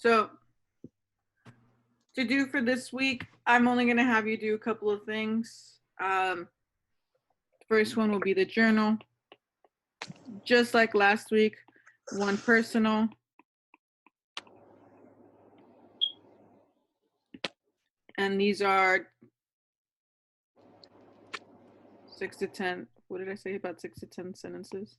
So to do for this week, I'm only going to have you do a couple of things. First one will be the journal. Just like last week, one personal. And these are 6 to 10. What did I say about 6 to 10 sentences?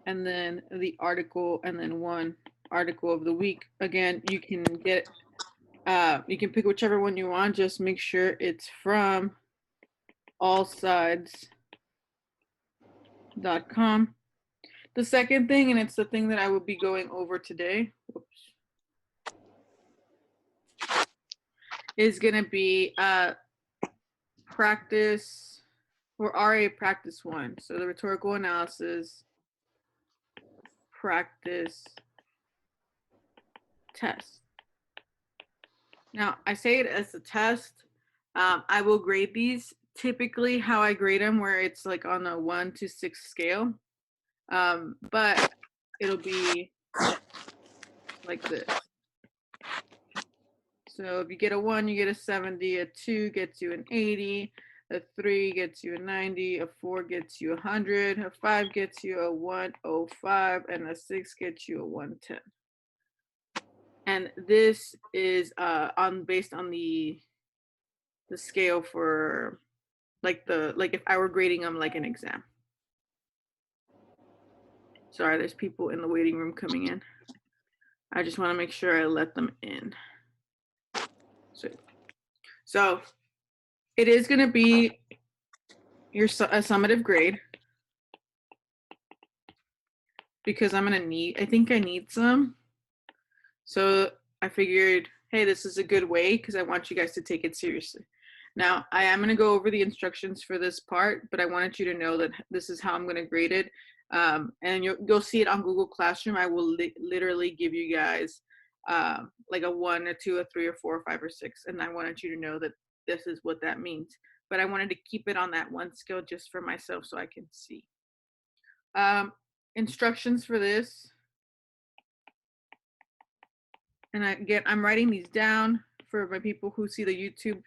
And then the article, and then one article of the week. Again, you can get, you can pick whichever one you want. Just make sure it's from allsides.com. The second thing, and it's the thing that I will be going over today, is going to be practice, or RA practice 1. So the rhetorical analysis practice test. Now, I say it as a test. I will grade these typically how I grade them, where it's like on a 1 to 6 scale. But it'll be like this. So if you get a 1, you get a 70, a 2 gets you an 80, a 3 gets you a 90, a 4 gets you 100, a 5 gets you a 105, and a 6 gets you a 110. And this is based on the scale for like if I were grading them like an exam. Sorry, there's people in the waiting room coming in. I just want to make sure I let them in. So it is going to be a summative grade, because I think I need some. So I figured, hey, this is a good way, because I want you guys to take it seriously. Now, I am going to go over the instructions for this part, but I wanted you to know that this is how I'm going to grade it. And you'll see it on Google Classroom. I will literally give you guys like a 1, a 2, a 3, or 4, or 5, or 6. And I wanted you to know that this is what that means. But I wanted to keep it on that 1 scale just for myself so I can see. Instructions for this. And again, I'm writing these down for my people who see the YouTube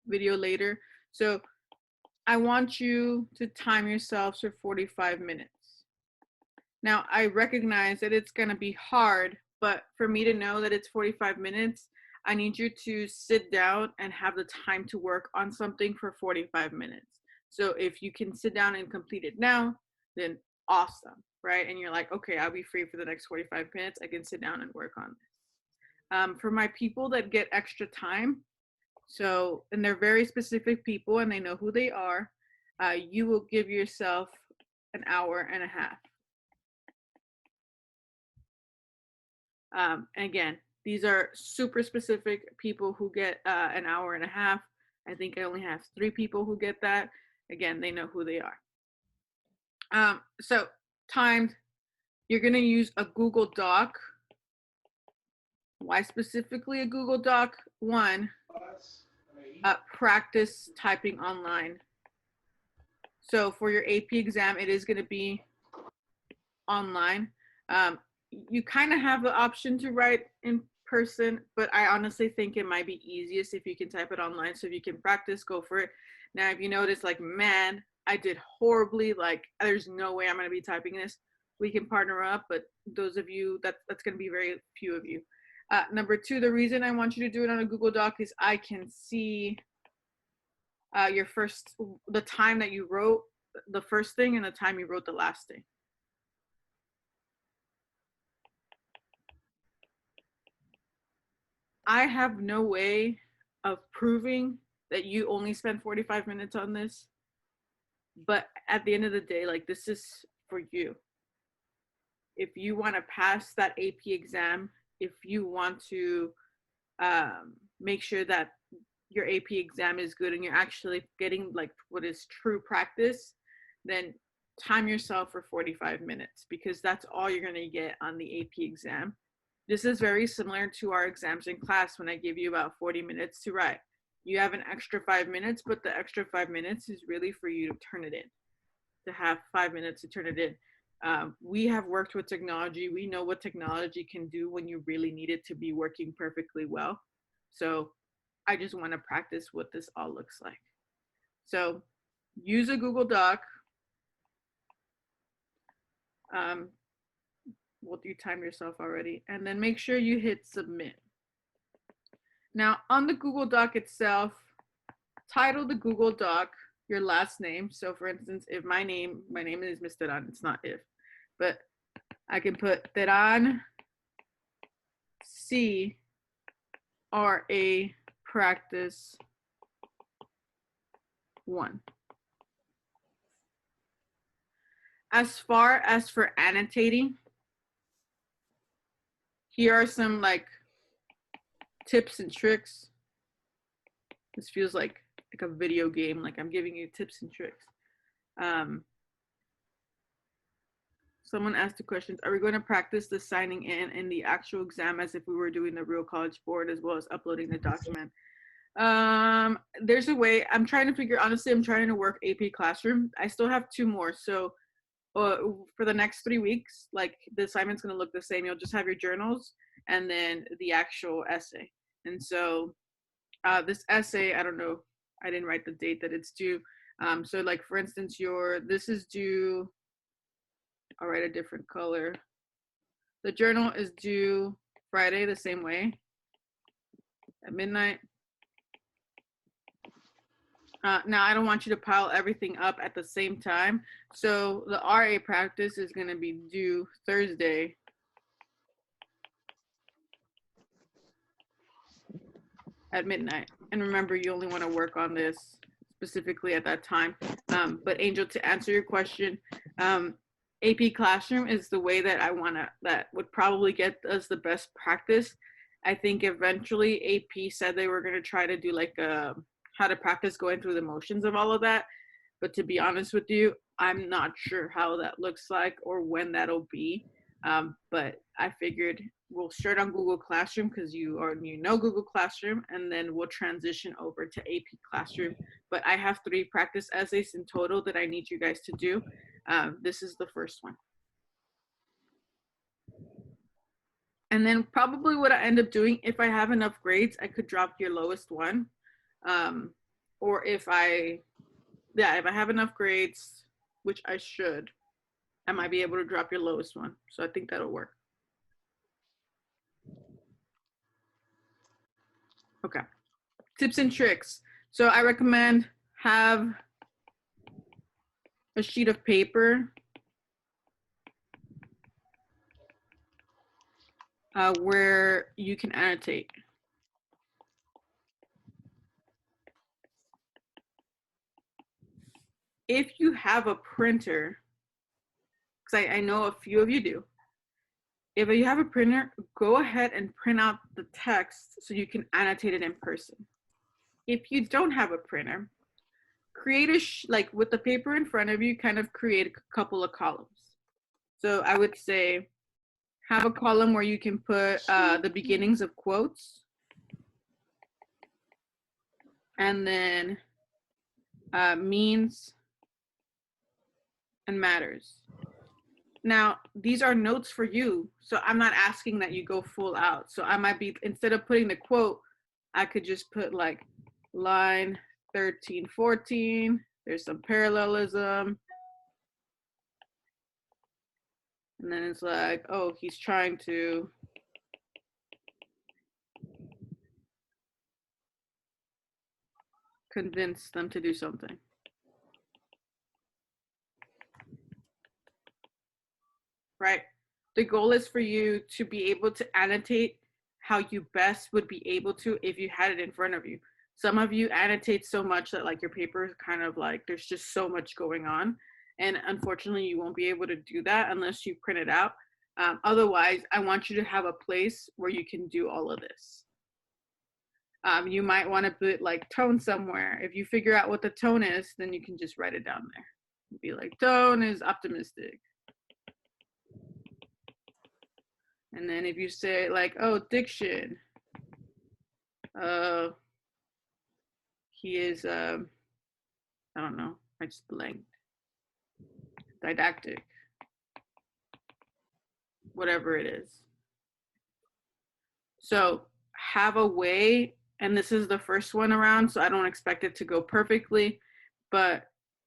video later. So I want you to time yourselves for 45 minutes. Now, I recognize that it's going to be hard, but for me to know that it's 45 minutes, I need you to sit down and have the time to work on something for 45 minutes. So if you can sit down and complete it now, then awesome, right? And you're like, okay, I'll be free for the next 45 minutes. I can sit down and work on this. For my people that get extra time, and they're very specific people and they know who they are, you will give yourself an hour and a half. And again, these are super specific people who get an hour and a half. I think I only have 3 people who get that. Again, they know who they are. So timed, you're going to use a Google Doc. Why specifically a Google Doc? 1, practice typing online. So for your AP exam, it is going to be online. You kind of have the option to write in person, but I honestly think it might be easiest if you can type it online. So if you can practice, go for it. Now, if you notice, like, man, I did horribly, like, there's no way I'm going to be typing this, we can partner up. But those of you, that's going to be very few of you. Number 2, the reason I want you to do it on a Google Doc is I can see the time that you wrote the first thing and the time you wrote the last thing. I have no way of proving that you only spent 45 minutes on this, but at the end of the day, like, this is for you. If you want to pass that AP exam, if you want to make sure that your AP exam is good and you're actually getting like what is true practice, then time yourself for 45 minutes, because that's all you're going to get on the AP exam. This is very similar to our exams in class when I give you about 40 minutes to write. You have an extra 5 minutes, but the extra 5 minutes is really for you to turn it in, to have 5 minutes to turn it in. We have worked with technology. We know what technology can do when you really need it to be working perfectly well. So I just want to practice what this all looks like. So use a Google Doc. Well, you time yourself already, and then make sure you hit submit. Now on the Google Doc itself, title the Google Doc your last name. So for instance, if my name is Miss Teran, it's not if, but I can put Teran CRA practice 1. As far as for annotating, here are some like tips and tricks. This feels like a video game, like I'm giving you tips and tricks. Someone asked the questions, are we going to practice the signing in the actual exam as if we were doing the real College Board, as well as uploading the document? There's a way. I'm trying to figure, honestly, I'm trying to work AP Classroom. I still have 2 more. So for the next 3 weeks, like the assignment's going to look the same. You'll just have your journals and then the actual essay. And so this essay, I don't know, I didn't write the date that it's due. So like, for instance, this is due, I'll write a different color. The journal is due Friday the same way at midnight. Now, I don't want you to pile everything up at the same time. So the RA practice is going to be due Thursday. At midnight. And remember, you only want to work on this specifically at that time. But Angel, to answer your question, AP Classroom is the way that that would probably get us the best practice. I think eventually AP said they were going to try to do like how to practice going through the motions of all of that. But to be honest with you, I'm not sure how that looks like or when that'll be. But I figured we'll start on Google Classroom because you know Google Classroom, and then we'll transition over to AP Classroom. But I have 3 practice essays in total that I need you guys to do. This is the first one. And then probably what I end up doing, if I have enough grades, I could drop your lowest one. Or if I have enough grades, which I should, I might be able to drop your lowest one. So I think that'll work. Okay. Tips and tricks. So I recommend have a sheet of paper where you can annotate. If you have a printer, because I know a few of you do, if you have a printer, go ahead and print out the text so you can annotate it in person. If you don't have a printer, create like with the paper in front of you, kind of create a couple of columns. So I would say have a column where you can put the beginnings of quotes, and then means and matters. Now, these are notes for you, so I'm not asking that you go full out. So I might be, instead of putting the quote, I could just put like line 13, 14. There's some parallelism. And then it's like, oh, he's trying to convince them to do something. Right? The goal is for you to be able to annotate how you best would be able to if you had it in front of you. Some of you annotate so much that like your paper is kind of like there's just so much going on. And unfortunately, you won't be able to do that unless you print it out. Otherwise, I want you to have a place where you can do all of this. You might want to put like tone somewhere. If you figure out what the tone is, then you can just write it down there. Be like, tone is optimistic. And then if you say like, oh, diction, he is, I don't know, I just blanked. Didactic. whatever it is. So have a way, and this is the first one around, so I don't expect it to go perfectly, but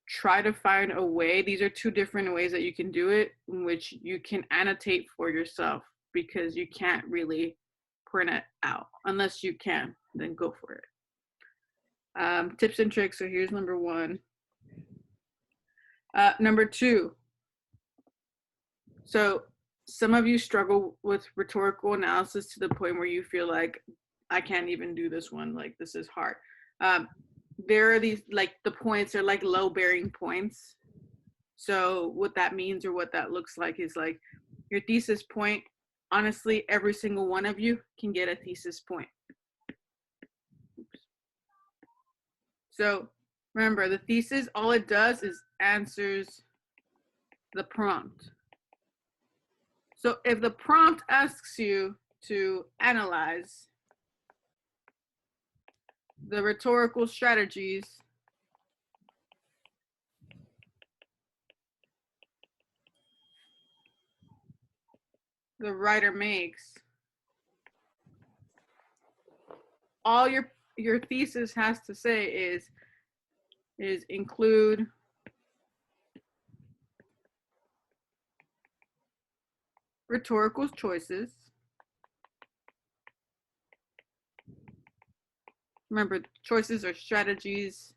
try to find a way. These are two different ways that you can do it, in which you can annotate for yourself, because you can't really print it out. Unless you can, then go for it. Tips and tricks. So here's number one. Number two. So some of you struggle with rhetorical analysis to the point where you feel like, I can't even do this one. Like, this is hard. There are these, like, the points are like low bearing points. So what that means, or what that looks like, is like your thesis point. Honestly, every single one of you can get a thesis point. So remember, the thesis, all it does is answers the prompt. So if the prompt asks you to analyze the rhetorical strategies the writer makes, all your thesis has to say is include rhetorical choices. Remember, choices are strategies,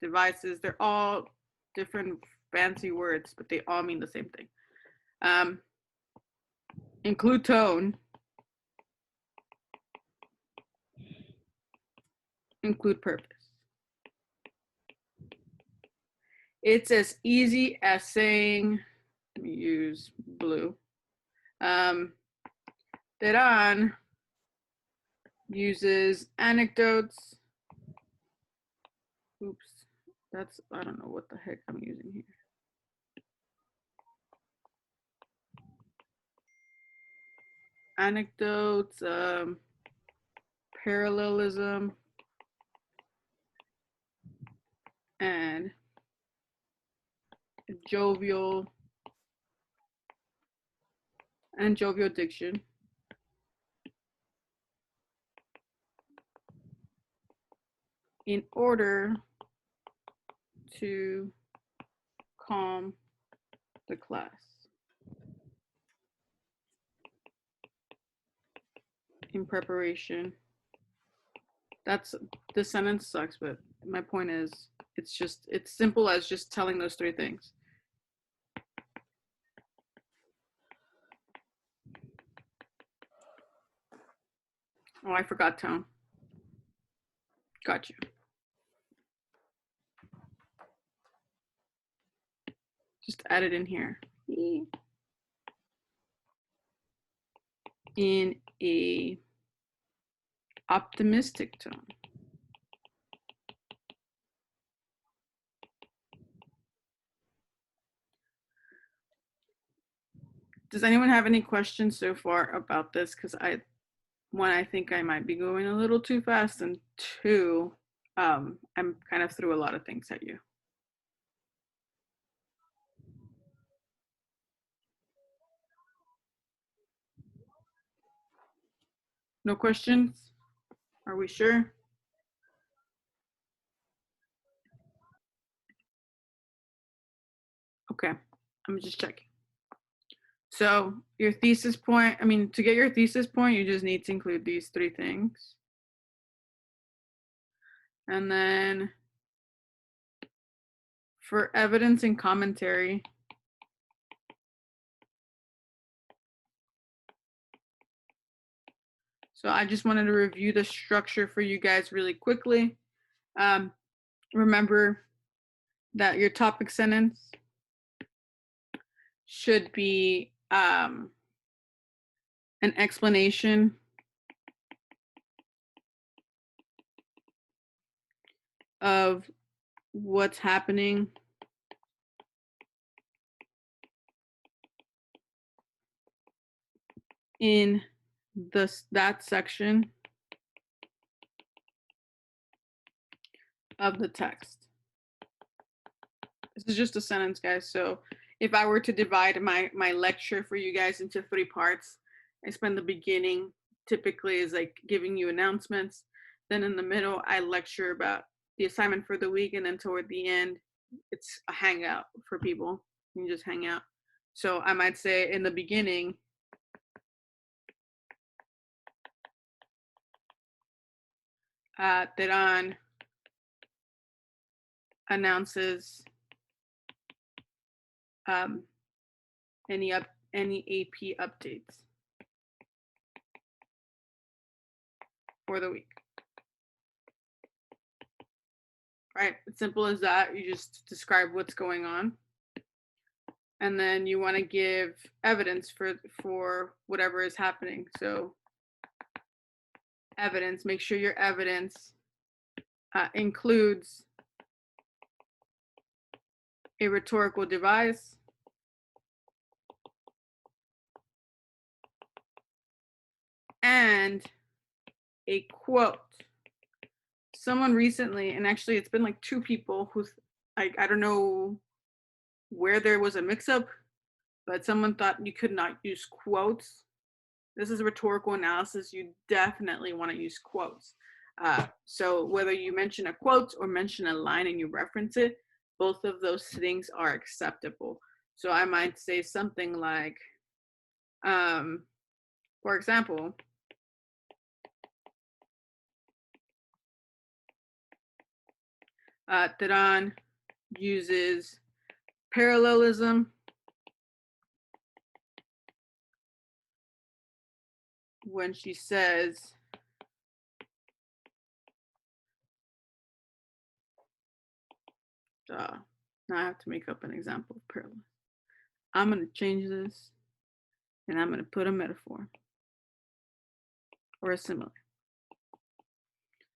devices. They're all different fancy words, but they all mean the same thing. Include tone. Include purpose. It's as easy as saying, let me use blue. Teran uses anecdotes. Oops, that's, I don't know what the heck I'm using here. Anecdotes, parallelism, and jovial diction. In order to calm the class. In preparation. That's, the sentence sucks, but my point is, it's simple as just telling those three things. Oh, I forgot tone. Got you. Just add it in here. In a optimistic tone. Does anyone have any questions so far about this? Because one, I think I might be going a little too fast, and two, I'm kind of threw a lot of things at you. No questions? Are we sure? Okay, I'm just checking. So your thesis point, I mean, to get your thesis point, you just need to include these three things. And then for evidence and commentary, so I just wanted to review the structure for you guys really quickly. Remember that your topic sentence should be an explanation of what's happening in that section of the text. This is just a sentence, guys. So if I were to divide my lecture for you guys into 3 parts, I spend the beginning typically is like giving you announcements. Then in the middle, I lecture about the assignment for the week, and then toward the end, it's a hangout for people. You can just hang out. So I might say in the beginning, Teran announces um, any AP updates for the week. Right? It's simple as that. You just describe what's going on. And then you want to give evidence for whatever is happening. So evidence, make sure your evidence includes a rhetorical device, and a quote. Someone recently, and actually it's been like 2 people who, I don't know where there was a mix-up, but someone thought you could not use quotes. This is rhetorical analysis. You definitely want to use quotes. So whether you mention a quote or mention a line and you reference it, both of those things are acceptable. So I might say something like, for example, Teran uses parallelism when she says now I have to make up an example of parallelism. I'm going to change this and I'm going to put a metaphor or a simile.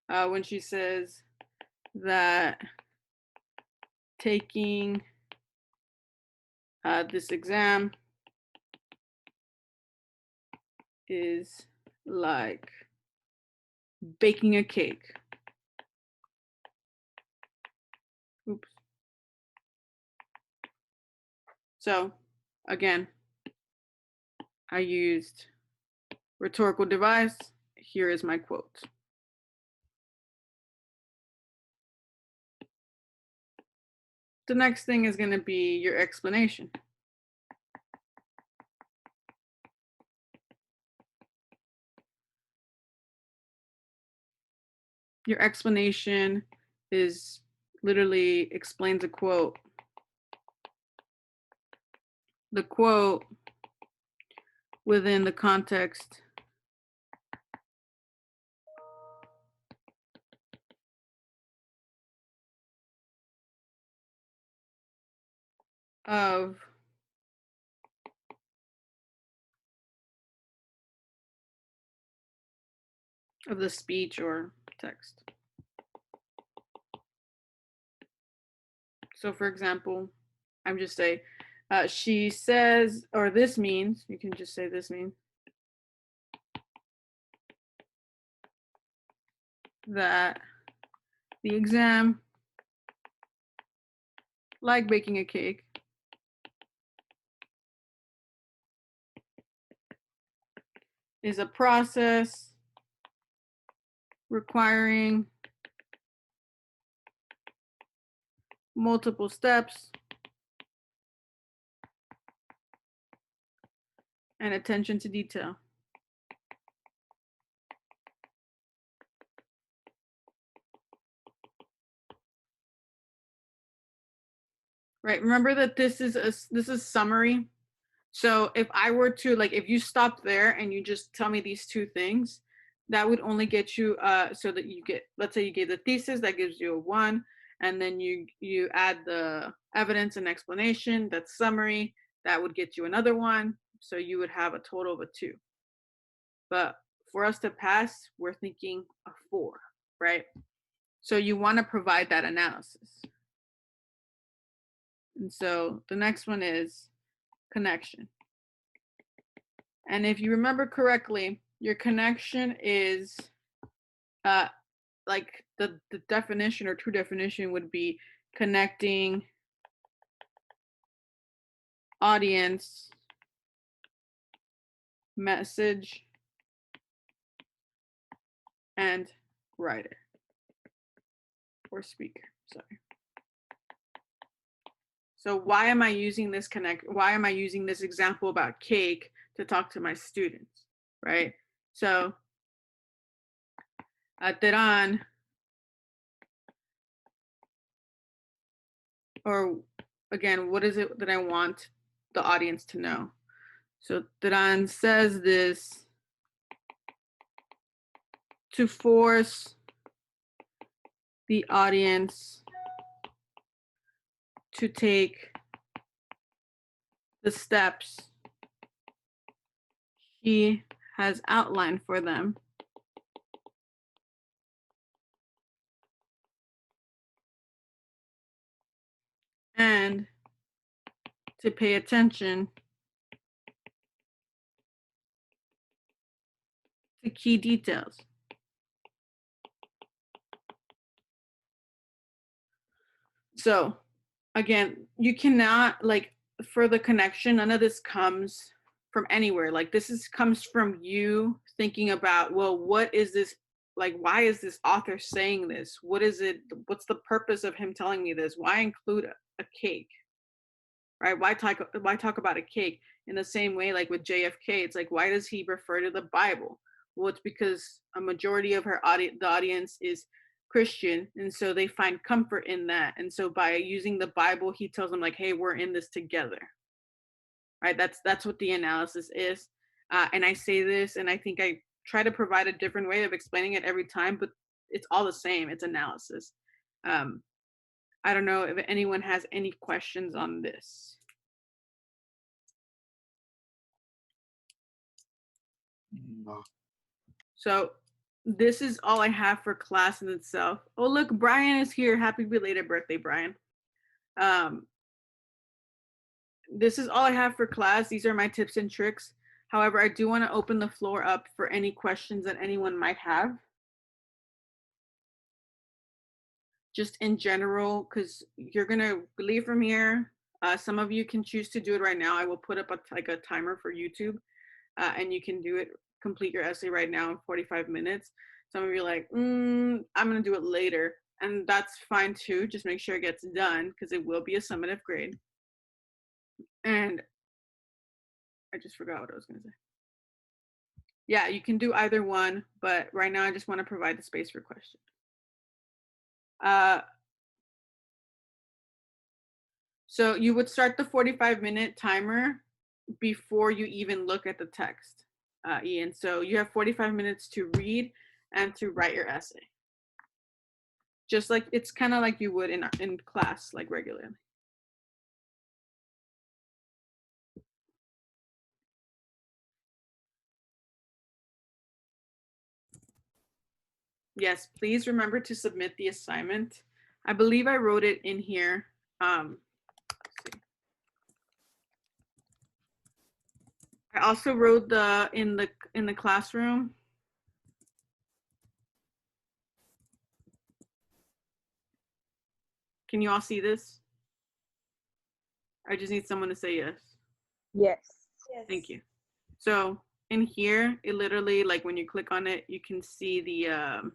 When she says that taking this exam is like baking a cake. Oops. So again, I used rhetorical device. Here is my quote. The next thing is going to be your explanation. Your explanation is literally explains a quote. The quote within the context of the speech or text. So for example, I'm just say, she says, or this means, you can just say this means, that the exam, like baking a cake, is a process requiring multiple steps and attention to detail. Right, remember that this is summary. So if I were to, like, if you stop there and you just tell me these 2 things, that would only get you so that you get, let's say you gave the thesis, that gives you a 1, and then you add the evidence and explanation, that's summary, that would get you another 1, so you would have a total of a 2. But for us to pass, we're thinking a 4, right? So you want to provide that analysis. And so the next one is connection. And if you remember correctly, your connection is like the definition or true definition would be connecting audience, message, and writer or speaker, sorry. So why am I using this why am I using this example about cake to talk to my students, right? So Teran, or again, what is it that I want the audience to know? So Teran says this to force the audience to take the steps he has outlined for them. And to pay attention to key details. So again, you cannot, like, for the connection, none of this comes from anywhere. Like, comes from you thinking about, well, what is this, like, why is this author saying this? What is it? What's the purpose of him telling me this? Why include a cake? Right? Why talk about a cake? In the same way, like with JFK, it's like, why does he refer to the Bible? Well, it's because a majority of the audience is Christian, and so they find comfort in that. And so by using the Bible, he tells them, like, hey, we're in this together. Right? That's what the analysis is. And I say this, and I think I try to provide a different way of explaining it every time, but it's all the same. It's analysis. I don't know if anyone has any questions on this. No. So this is all I have for class in itself. Oh, look, Brian is here. Happy belated birthday, Brian. This is all I have for class. These are my tips and tricks. However, I do want to open the floor up for any questions that anyone might have. Just in general, because you're going to leave from here. Some of you can choose to do it right now. I will put up a timer for YouTube, and you can do it, complete your essay right now in 45 minutes. Some of you are like, I'm going to do it later. And that's fine too. Just make sure it gets done, because it will be a summative grade. And I just forgot what I was going to say. Yeah, you can do either one, but right now I just want to provide the space for questions. So you would start the 45-minute timer before you even look at the text, Ian. So you have 45 minutes to read and to write your essay. Just like, it's kind of like you would in class, like regularly. Yes, please remember to submit the assignment. I believe I wrote it in here. Let's see. I also wrote in the classroom. Can you all see this? I just need someone to say yes. Yes. Thank you. So in here, it literally, like when you click on it, you can see the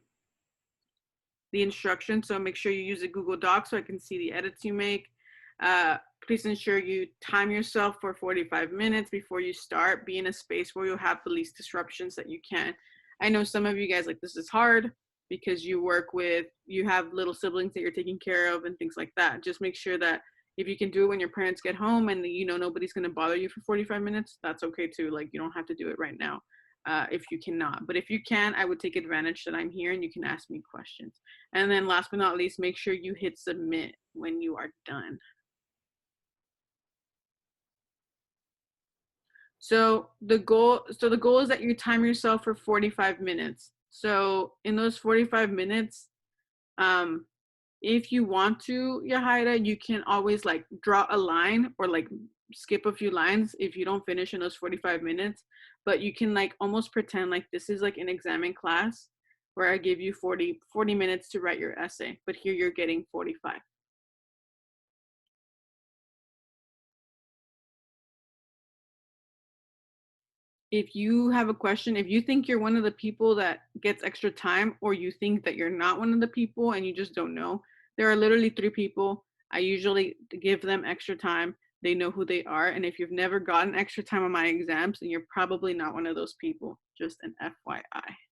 instructions. So make sure you use a Google Doc so I can see the edits you make. Please ensure you time yourself for 45 minutes before you start. Be in a space where you'll have the least disruptions that you can. I know some of you guys, like, this is hard because you have little siblings that you're taking care of and things like that. Just make sure that if you can do it when your parents get home and nobody's going to bother you for 45 minutes, that's okay too. Like, you don't have to do it right now if you cannot. But if you can, I would take advantage that I'm here and you can ask me questions. And then last but not least, make sure you hit submit when you are done. So the goal is that you time yourself for 45 minutes. So in those 45 minutes, if you want to, Yahaira, you can always like draw a line or like skip a few lines if you don't finish in those 45 minutes. But you can like almost pretend like this is like an exam in class where I give you 40 minutes to write your essay, but here you're getting 45. if you have a question, if you think you're one of the people that gets extra time, or you think that you're not one of the people and you just don't know, there are literally 3 people. I usually give them extra time. They know who they are. And if you've never gotten extra time on my exams, then you're probably not one of those people. Just an FYI.